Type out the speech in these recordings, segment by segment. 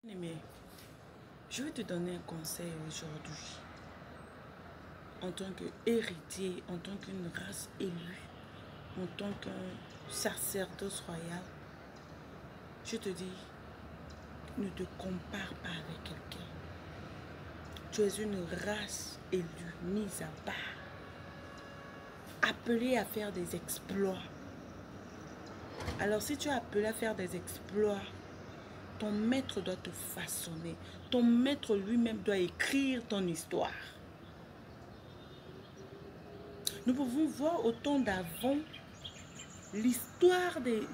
Mais je vais te donner un conseil aujourd'hui. En tant qu'héritier, en tant qu'une race élue, en tant qu'un sacerdoce royal, je te dis, ne te compare pas avec quelqu'un. Tu es une race élue, mise à part, appelée à faire des exploits. Alors si tu es appelé à faire des exploits, ton maître doit te façonner. Ton maître lui-même doit écrire ton histoire. Nous pouvons voir au temps d'avant l'histoire des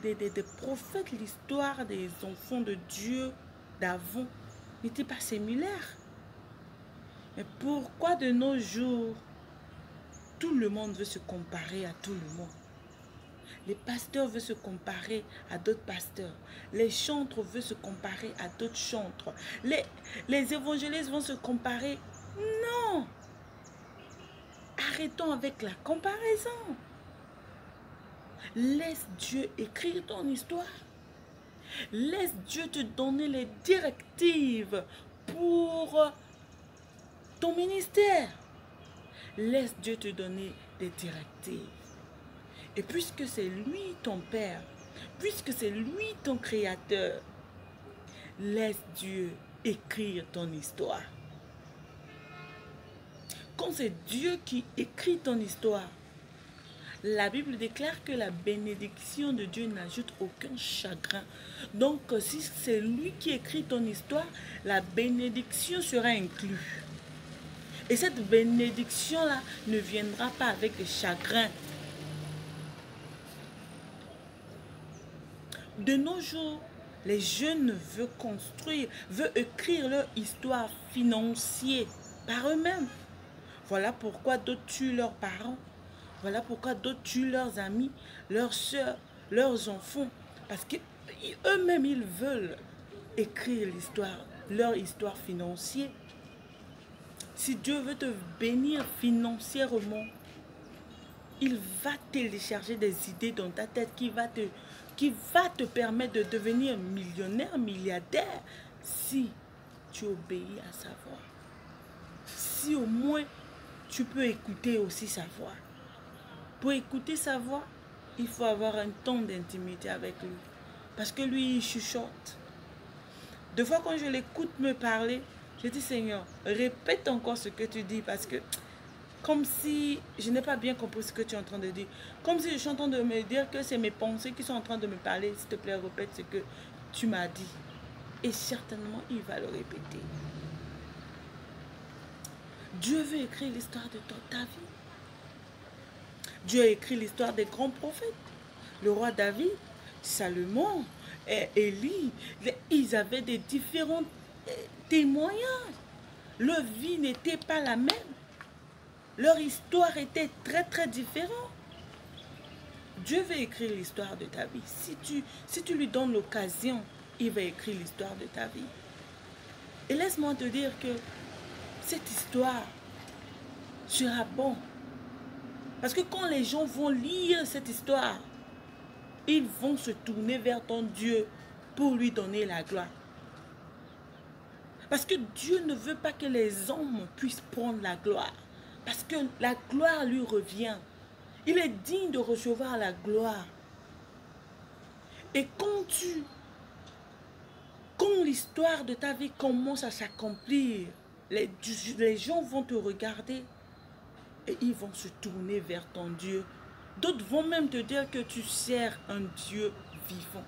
prophètes, l'histoire des enfants de Dieu d'avant n'était pas similaire. Mais pourquoi de nos jours, tout le monde veut se comparer à tout le monde? Les pasteurs veulent se comparer à d'autres pasteurs. Les chantres veulent se comparer à d'autres chantres. Les évangélistes vont se comparer. Non! Arrêtons avec la comparaison. Laisse Dieu écrire ton histoire. Laisse Dieu te donner les directives pour ton ministère. Laisse Dieu te donner des directives. Et puisque c'est lui ton Père, puisque c'est lui ton Créateur, laisse Dieu écrire ton histoire. Quand c'est Dieu qui écrit ton histoire, la Bible déclare que la bénédiction de Dieu n'ajoute aucun chagrin. Donc, si c'est lui qui écrit ton histoire, la bénédiction sera inclue. Et cette bénédiction-là ne viendra pas avec le chagrin. De nos jours, les jeunes veulent construire, veulent écrire leur histoire financière par eux-mêmes. Voilà pourquoi d'autres tuent leurs parents. Voilà pourquoi d'autres tuent leurs amis, leurs soeurs, leurs enfants. Parce qu'eux-mêmes, ils veulent écrire l'histoire, leur histoire financière. Si Dieu veut te bénir financièrement, il va télécharger des idées dans ta tête qui va te permettre de devenir millionnaire, milliardaire, si tu obéis à sa voix. Si au moins tu peux écouter aussi sa voix. Pour écouter sa voix, il faut avoir un temps d'intimité avec lui. Parce que lui, il chuchote. Deux fois quand je l'écoute me parler, je dis Seigneur, répète encore ce que tu dis parce que comme si je n'ai pas bien compris ce que tu es en train de dire. Comme si je suis en train de me dire que c'est mes pensées qui sont en train de me parler. S'il te plaît, répète ce que tu m'as dit. Et certainement, il va le répéter. Dieu veut écrire l'histoire de ta vie. Dieu a écrit l'histoire des grands prophètes. Le roi David, Salomon, et Élie, ils avaient des différents témoignages. Leur vie n'était pas la même. Leur histoire était très très différente. Dieu veut écrire l'histoire de ta vie. Si tu lui donnes l'occasion, il va écrire l'histoire de ta vie. Et laisse-moi te dire que cette histoire sera bonne. Parce que quand les gens vont lire cette histoire, ils vont se tourner vers ton Dieu pour lui donner la gloire. Parce que Dieu ne veut pas que les hommes puissent prendre la gloire. Parce que la gloire lui revient. Il est digne de recevoir la gloire. Et quand l'histoire de ta vie commence à s'accomplir, les gens vont te regarder et ils vont se tourner vers ton Dieu. D'autres vont même te dire que tu sers un Dieu vivant.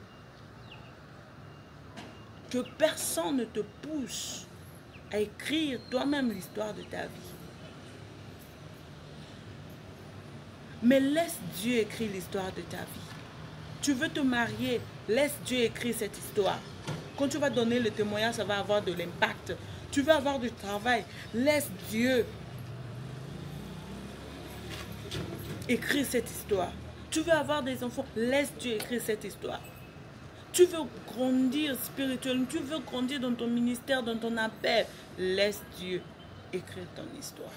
Que personne ne te pousse à écrire toi-même l'histoire de ta vie. Mais laisse Dieu écrire l'histoire de ta vie. Tu veux te marier, laisse Dieu écrire cette histoire. Quand tu vas donner le témoignage, ça va avoir de l'impact. Tu veux avoir du travail, laisse Dieu écrire cette histoire. Tu veux avoir des enfants, laisse Dieu écrire cette histoire. Tu veux grandir spirituellement, tu veux grandir dans ton ministère, dans ton appel, laisse Dieu écrire ton histoire.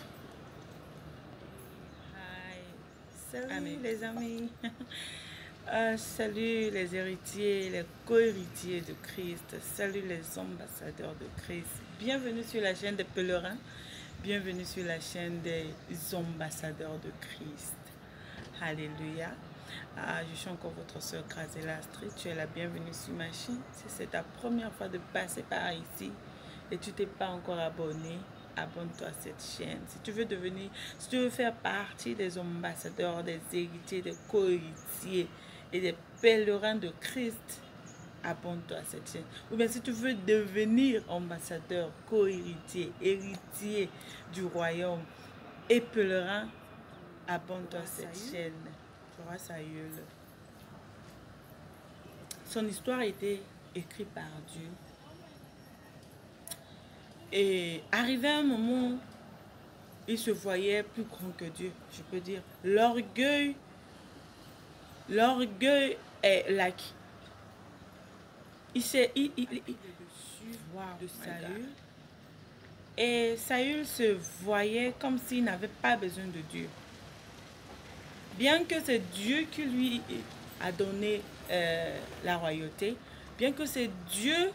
Hi. Salut. Amen. Les amis. Salut les héritiers, les co-héritiers de Christ. Salut les ambassadeurs de Christ. Bienvenue sur la chaîne des pèlerins. Bienvenue sur la chaîne des ambassadeurs de Christ. Alléluia. Je suis encore votre soeur Grazela Astrid. Tu es la bienvenue sur ma chaîne. Si c'est ta première fois de passer par ici et tu t'es pas encore abonné, abonne-toi à cette chaîne. Si tu veux faire partie des ambassadeurs, des héritiers, des co-héritiers et des pèlerins de Christ, abonne-toi à cette chaîne. Ou bien si tu veux devenir ambassadeur, co-héritier, héritier du royaume et pèlerin, abonne-toi à cette chaîne. Roi Saül. Son histoire a été écrite par Dieu. Et arrivé à un moment, il se voyait plus grand que Dieu, je peux dire. L'orgueil est like. Il de Saül. Et Saül se voyait comme s'il n'avait pas besoin de Dieu. Bien que c'est Dieu qui lui a donné la royauté, bien que c'est Dieu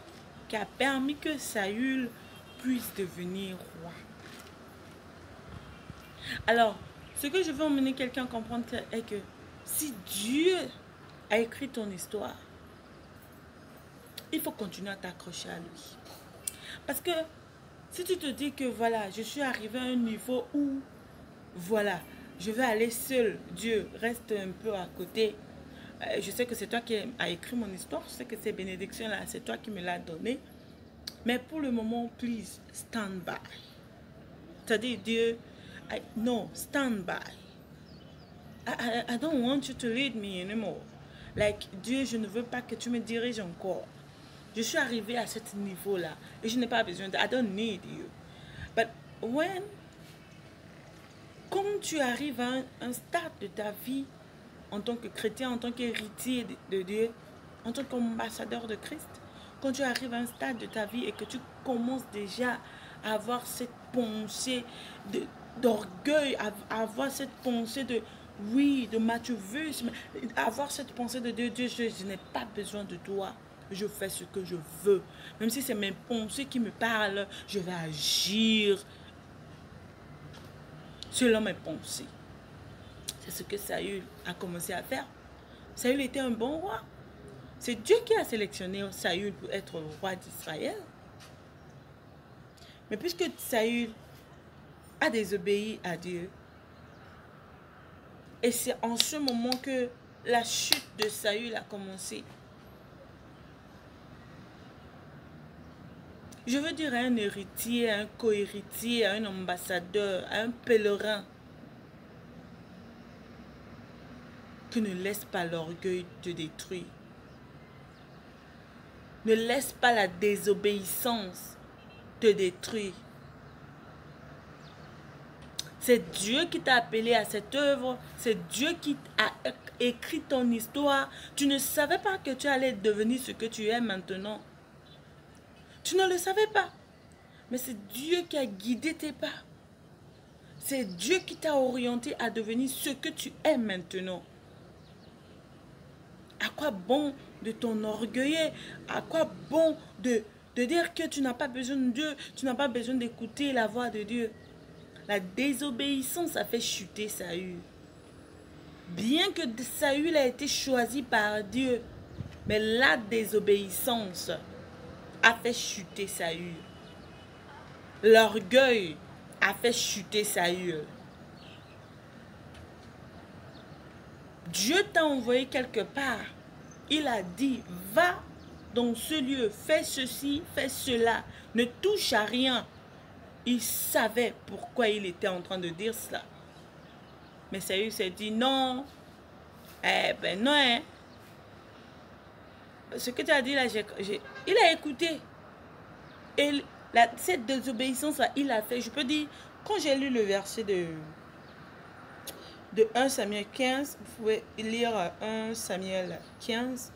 qui a permis que Saül puisse devenir roi. Alors, ce que je veux emmener quelqu'un à comprendre est que si Dieu a écrit ton histoire, il faut continuer à t'accrocher à lui. Parce que si tu te dis que voilà, je suis arrivé à un niveau où, voilà, je vais aller seul, Dieu reste un peu à côté. Je sais que c'est toi qui as écrit mon histoire, je sais que ces bénédictions-là, c'est toi qui me l'as donné. Mais pour le moment, please, stand by. C'est-à-dire, Dieu, no, stand by. I don't want you to lead me anymore. Like, Dieu, je ne veux pas que tu me diriges encore. Je suis arrivé à ce niveau-là et je n'ai pas besoin de... I don't need you. But quand tu arrives à un stade de ta vie en tant que chrétien, en tant qu'héritier de Dieu, en tant qu'ambassadeur de Christ, quand tu arrives à un stade de ta vie et que tu commences déjà à avoir cette pensée d'orgueil, à avoir cette pensée de oui, de maturité, avoir cette pensée de Dieu, je n'ai pas besoin de toi. Je fais ce que je veux. Même si c'est mes pensées qui me parlent, je vais agir selon mes pensées. C'est ce que Saül a commencé à faire. Saül était un bon roi. C'est Dieu qui a sélectionné Saül pour être le roi d'Israël. Mais puisque Saül a désobéi à Dieu, et c'est en ce moment que la chute de Saül a commencé. Je veux dire à un héritier, à un co-héritier, à un ambassadeur, à un pèlerin, que ne laisse pas l'orgueil te détruire. Ne laisse pas la désobéissance te détruire. C'est Dieu qui t'a appelé à cette œuvre. C'est Dieu qui a écrit ton histoire. Tu ne savais pas que tu allais devenir ce que tu es maintenant. Tu ne le savais pas. Mais c'est Dieu qui a guidé tes pas. C'est Dieu qui t'a orienté à devenir ce que tu es maintenant. À quoi bon de t'enorgueiller? À quoi bon de dire que tu n'as pas besoin de Dieu? Tu n'as pas besoin d'écouter la voix de Dieu. La désobéissance a fait chuter Saül. Bien que Saül a été choisi par Dieu, mais la désobéissance a fait chuter Saül. L'orgueil a fait chuter Saül. Dieu t'a envoyé quelque part. Il a dit, va dans ce lieu, fais ceci, fais cela. Ne touche à rien. Il savait pourquoi il était en train de dire cela. Mais Saül s'est dit, non. Eh ben non. Hein. Ce que tu as dit là, il a écouté. Et cette désobéissance-là, il a fait. Je peux dire, quand j'ai lu le verset de 1 Samuel 15, vous pouvez lire 1 Samuel 15,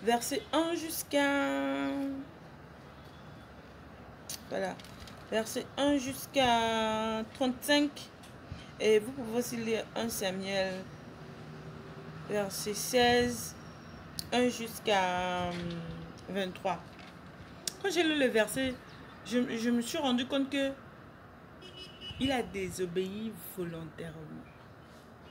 verset 1 jusqu'à... Voilà, verset 1 jusqu'à 35. Et vous pouvez aussi lire 1 Samuel verset 16, 1 jusqu'à 23. Quand j'ai lu le verset, je me suis rendu compte que il a désobéi volontairement.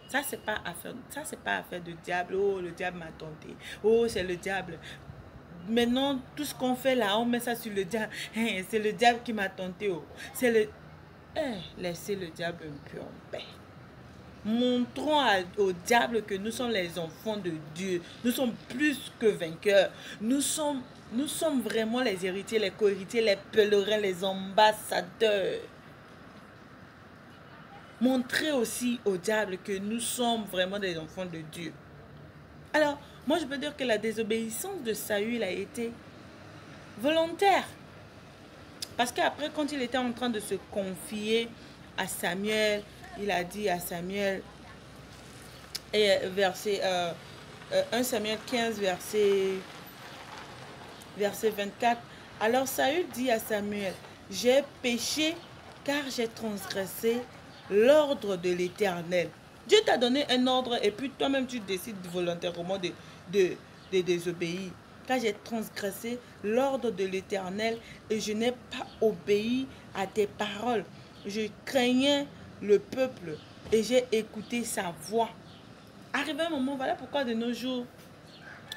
Ça, c'est pas affaire de diable. Oh, le diable m'a tenté. Oh, c'est le diable. Maintenant, tout ce qu'on fait là, on met ça sur le diable. Hein, c'est le diable qui m'a tenté. Oh. C'est le... laissez le diable un peu en paix. Montrons au diable que nous sommes les enfants de Dieu. Nous sommes plus que vainqueurs. Nous sommes vraiment les héritiers, les co-héritiers, les pèlerins, les ambassadeurs. Montrez aussi au diable que nous sommes vraiment des enfants de Dieu. Alors, moi je peux dire que la désobéissance de Saül a été volontaire. Parce qu'après, quand il était en train de se confier à Samuel, il a dit à Samuel, et verset 1 Samuel 15, verset 24. Alors Saül dit à Samuel, j'ai péché car j'ai transgressé l'ordre de l'Éternel. Dieu t'a donné un ordre et puis toi-même tu décides volontairement de désobéir. Car j'ai transgressé l'ordre de l'Éternel et je n'ai pas obéi à tes paroles. Je craignais le peuple et j'ai écouté sa voix. Arrivé un moment, voilà pourquoi de nos jours,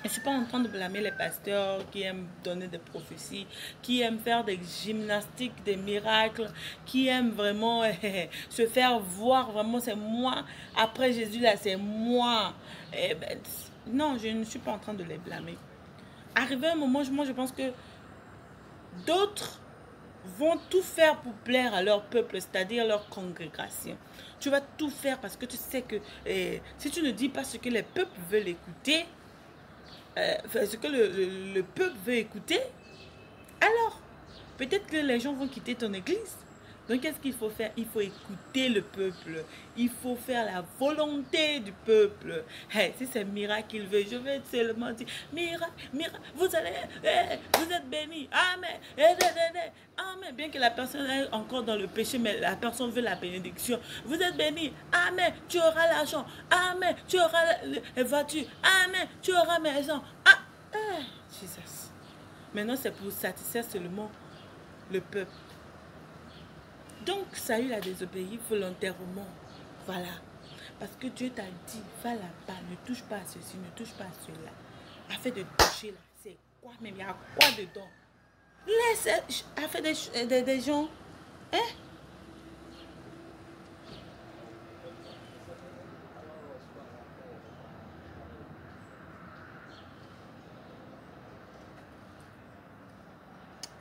je ne suis pas en train de blâmer les pasteurs qui aiment donner des prophéties, qui aiment faire des gymnastiques, des miracles, qui aiment vraiment se faire voir, vraiment c'est moi, après Jésus là c'est moi. Non, je ne suis pas en train de les blâmer. Arrivé un moment, moi je pense que d'autres vont tout faire pour plaire à leur peuple, c'est-à-dire leur congrégation. Tu vas tout faire parce que tu sais que si tu ne dis pas ce que les peuples veulent écouter, ce que le peuple veut écouter, alors peut-être que les gens vont quitter ton église. Donc qu'est-ce qu'il faut faire? Il faut écouter le peuple. Il faut faire la volonté du peuple. Hey, si c'est miracle qu'il veut, je vais seulement dire, miracle, miracle, vous êtes bénis. Amen. Amen. Bien que la personne est encore dans le péché, mais la personne veut la bénédiction. Vous êtes bénis. Amen. Tu auras l'argent. Amen. Tu auras la voiture. Amen. Tu auras maison. Ah, Jesus. Maintenant, c'est pour satisfaire seulement le peuple. Donc, Saül a désobéi volontairement. Voilà. Parce que Dieu t'a dit, va là-bas, ne touche pas à ceci, ne touche pas à cela. Afin de toucher là, c'est quoi même? Il y a quoi dedans? Laisse, afin des gens, hein?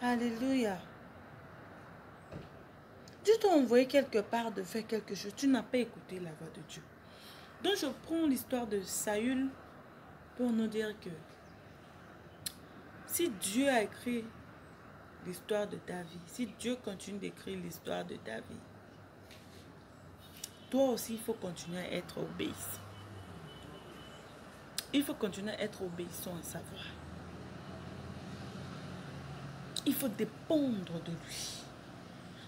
Alléluia. Dieu t'a envoyé quelque part de faire quelque chose. Tu n'as pas écouté la voix de Dieu. Donc je prends l'histoire de Saül pour nous dire que si Dieu a écrit l'histoire de ta vie, si Dieu continue d'écrire l'histoire de ta vie, toi aussi il faut continuer à être obéissant. Il faut continuer à être obéissant à sa voix. Il faut dépendre de lui,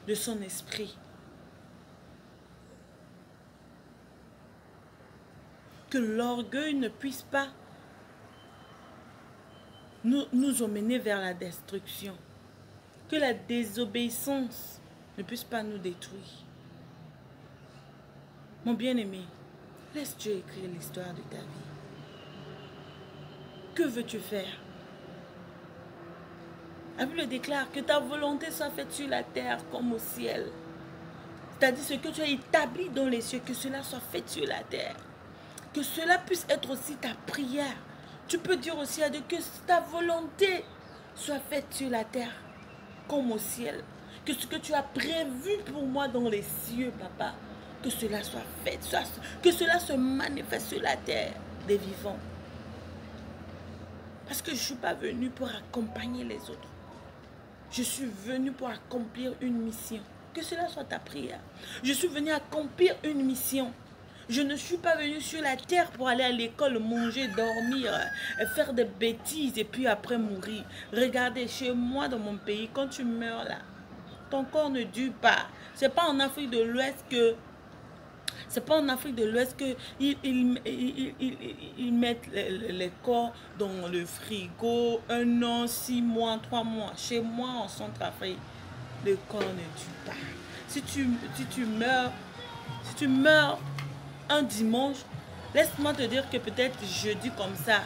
de son esprit. Que l'orgueil ne puisse pas nous emmener vers la destruction. Que la désobéissance ne puisse pas nous détruire. Mon bien-aimé, laisse Dieu écrire l'histoire de ta vie. Que veux-tu faire? La Bible déclare que ta volonté soit faite sur la terre comme au ciel. C'est-à-dire ce que tu as établi dans les cieux, que cela soit fait sur la terre. Que cela puisse être aussi ta prière. Tu peux dire aussi à Dieu que ta volonté soit faite sur la terre comme au ciel. Que ce que tu as prévu pour moi dans les cieux, papa, que cela soit fait, que cela se manifeste sur la terre des vivants. Parce que je ne suis pas venue pour accompagner les autres. Je suis venue pour accomplir une mission. Que cela soit ta prière. Je suis venue accomplir une mission. Je ne suis pas venue sur la terre pour aller à l'école, manger, dormir, faire des bêtises et puis après mourir. Regardez, chez moi dans mon pays, quand tu meurs là, ton corps ne dure pas. Ce n'est pas en Afrique de l'Ouest que C'est pas en Afrique de l'Ouest que ils mettent les corps dans le frigo 1 an, 6 mois, 3 mois. Chez moi, en Centrafrique, le corps ne tue pas. Si tu meurs un dimanche, laisse-moi te dire que peut-être jeudi comme ça,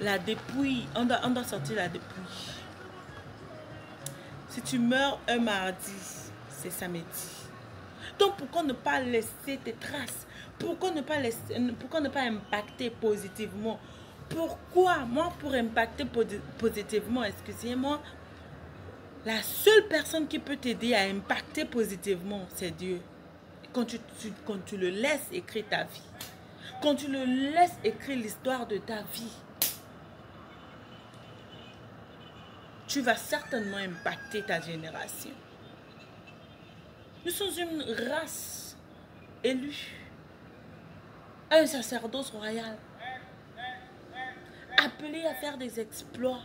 la dépouille, on doit sortir la dépouille. Si tu meurs un mardi, c'est samedi. Donc pourquoi ne pas laisser tes traces? Pourquoi ne pas impacter positivement? Pourquoi? Moi, pour impacter positivement, excusez-moi, la seule personne qui peut t'aider à impacter positivement, c'est Dieu. Quand tu le laisses écrire ta vie. Quand tu le laisses écrire l'histoire de ta vie, tu vas certainement impacter ta génération. Nous sommes une race élue, un sacerdoce royal, appelé à faire des exploits.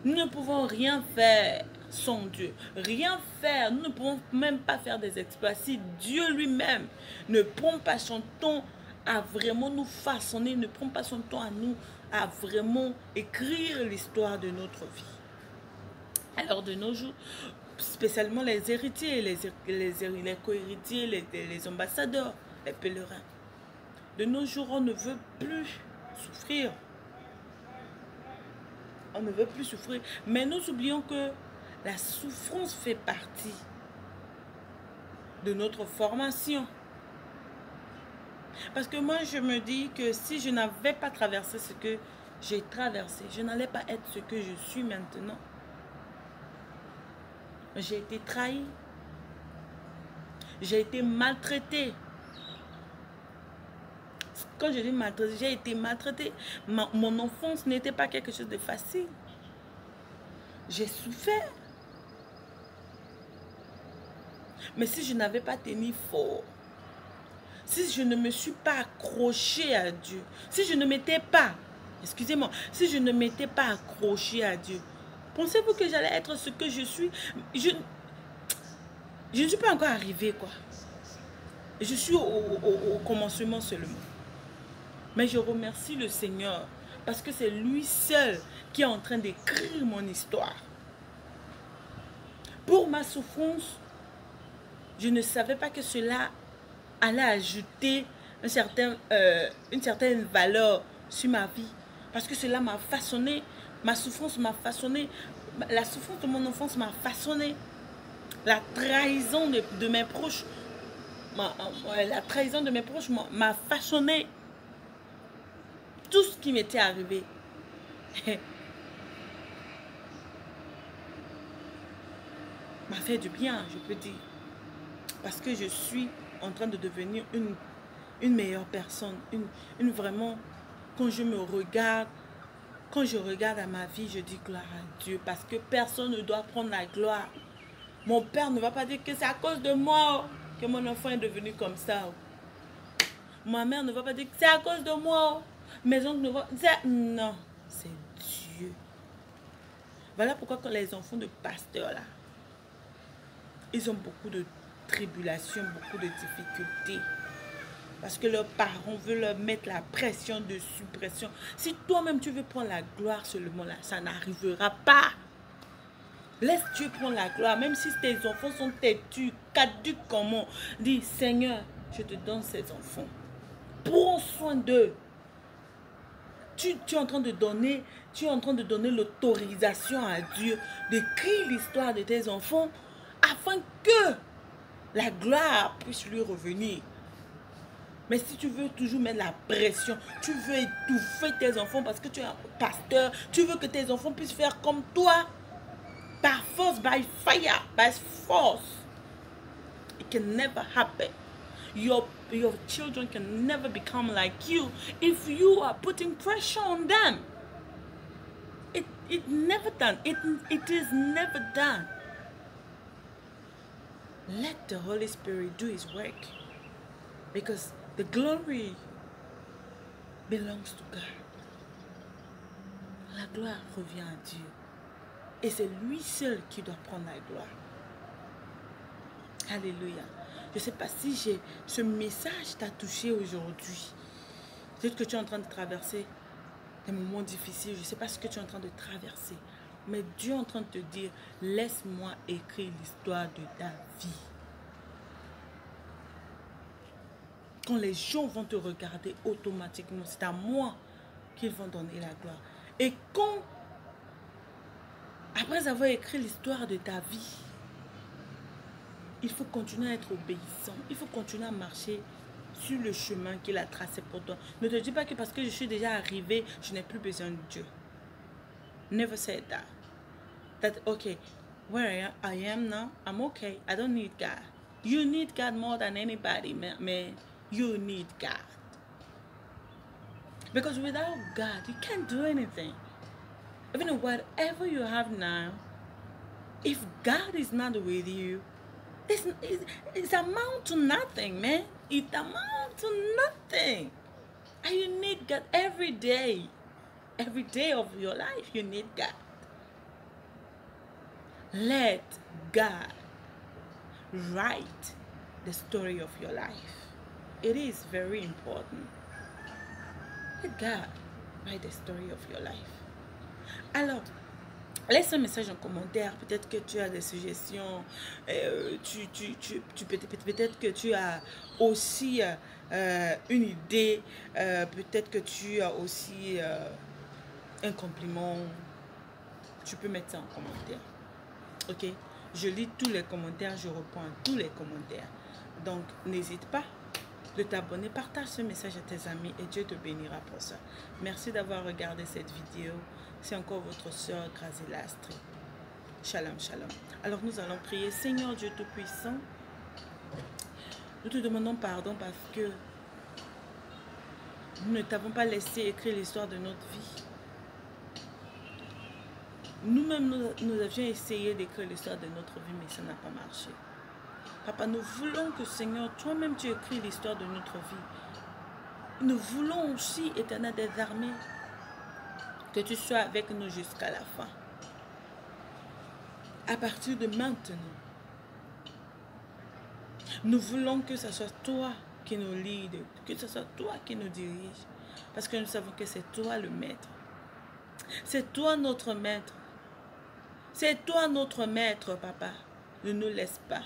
Nous ne pouvons rien faire sans Dieu. Rien faire. Nous ne pouvons même pas faire des exploits si Dieu lui-même ne prend pas son temps à vraiment nous façonner, ne prend pas son temps à nous, à vraiment écrire l'histoire de notre vie. Alors de nos jours, spécialement les héritiers, les co-héritiers, les ambassadeurs, les pèlerins. De nos jours, on ne veut plus souffrir. On ne veut plus souffrir. Mais nous oublions que la souffrance fait partie de notre formation. Parce que moi, je me dis que si je n'avais pas traversé ce que j'ai traversé, je n'allais pas être ce que je suis maintenant. J'ai été trahi. J'ai été maltraitée. Quand je dis maltraitée, j'ai été maltraitée. Mon enfance n'était pas quelque chose de facile. J'ai souffert. Mais si je n'avais pas tenu fort, si je ne me suis pas accrochée à Dieu, si je ne m'étais pas, excusez-moi, si je ne m'étais pas accrochée à Dieu, pensez-vous que j'allais être ce que je suis? Je ne suis pas encore arrivée, quoi. Je suis au commencement seulement. Mais je remercie le Seigneur parce que c'est lui seul qui est en train d'écrire mon histoire. Pour ma souffrance, je ne savais pas que cela allait ajouter une certaine valeur sur ma vie. Parce que cela m'a façonné, ma souffrance m'a façonné, la souffrance de mon enfance m'a façonné. La trahison de mes proches, m'a façonné. Tout ce qui m'était arrivé. M'a fait du bien, je peux dire. Parce que je suis en train de devenir une meilleure personne. Une vraiment, quand je me regarde, quand je regarde à ma vie, je dis gloire à Dieu. Parce que personne ne doit prendre la gloire. Mon père ne va pas dire que c'est à cause de moi que mon enfant est devenu comme ça. Ma mère ne va pas dire que c'est à cause de moi. Mes oncles ne vont pas dire non, c'est Dieu. Voilà pourquoi quand les enfants de pasteurs là, ils ont beaucoup de tribulations, beaucoup de difficultés. Parce que leurs parents veulent leur mettre la pression de suppression. Si toi-même tu veux prendre la gloire seulement là, ça n'arrivera pas. Laisse Dieu prendre la gloire. Même si tes enfants sont têtus, caducs comment. Dis, Seigneur, je te donne ces enfants. Prends soin d'eux. Tu es en train de donner l'autorisation à Dieu d'écrire l'histoire de tes enfants afin que la gloire puisse lui revenir. Mais si tu veux toujours mettre la pression, tu veux étouffer tes enfants parce que tu es un pasteur, tu veux que tes enfants puissent faire comme toi, par force, by fire, by force, it can never happen. Your children can never become like you if you are putting pressure on them. It never done. It is never done. Let the Holy Spirit do His work, because the glory belongs to God. La gloire revient à Dieu. Et c'est lui seul qui doit prendre la gloire. Alléluia. Je ne sais pas si ce message t'a touché aujourd'hui. Peut-être que tu es en train de traverser des moments difficiles. Je ne sais pas ce que tu es en train de traverser. Mais Dieu est en train de te dire, laisse-moi écrire l'histoire de ta vie. Quand les gens vont te regarder automatiquement, c'est à moi qu'ils vont donner la gloire. Et quand, après avoir écrit l'histoire de ta vie, il faut continuer à être obéissant. Il faut continuer à marcher sur le chemin qu'il a tracé pour toi. Ne te dis pas que parce que je suis déjà arrivé, je n'ai plus besoin de Dieu. Never say that. That, okay, where I am now, I'm okay. I don't need God. You need God more than anybody, man. You need God. Because without God, you can't do anything. Even whatever you have now, if God is not with you, it's amount to nothing, man. It amounts to nothing. And you need God every day. Every day of your life, you need God. Let God write the story of your life. It is very important. Let God write the story of your life. Alors, laisse un message en commentaire. Peut-être que tu as des suggestions. Peut-être que tu as aussi une idée. Peut-être que tu as aussi un compliment. Tu peux mettre ça en commentaire. Ok? Je lis tous les commentaires. Je réponds à tous les commentaires. Donc, n'hésite pas de t'abonner. Partage ce message à tes amis et Dieu te bénira pour ça. Merci d'avoir regardé cette vidéo. C'est encore votre soeur Grazela Astrid. Shalom, shalom. Alors nous allons prier. Seigneur Dieu Tout-Puissant, nous te demandons pardon parce que nous ne t'avons pas laissé écrire l'histoire de notre vie. Nous-mêmes, nous avions essayé d'écrire l'histoire de notre vie, mais ça n'a pas marché. Papa, nous voulons que, Seigneur, toi-même, tu écris l'histoire de notre vie. Nous voulons aussi, Éternel des armées, que tu sois avec nous jusqu'à la fin. À partir de maintenant, nous voulons que ce soit toi qui nous lead, que ce soit toi qui nous dirige, parce que nous savons que c'est toi le maître. C'est toi notre maître. C'est toi notre maître, papa. Ne nous laisse pas.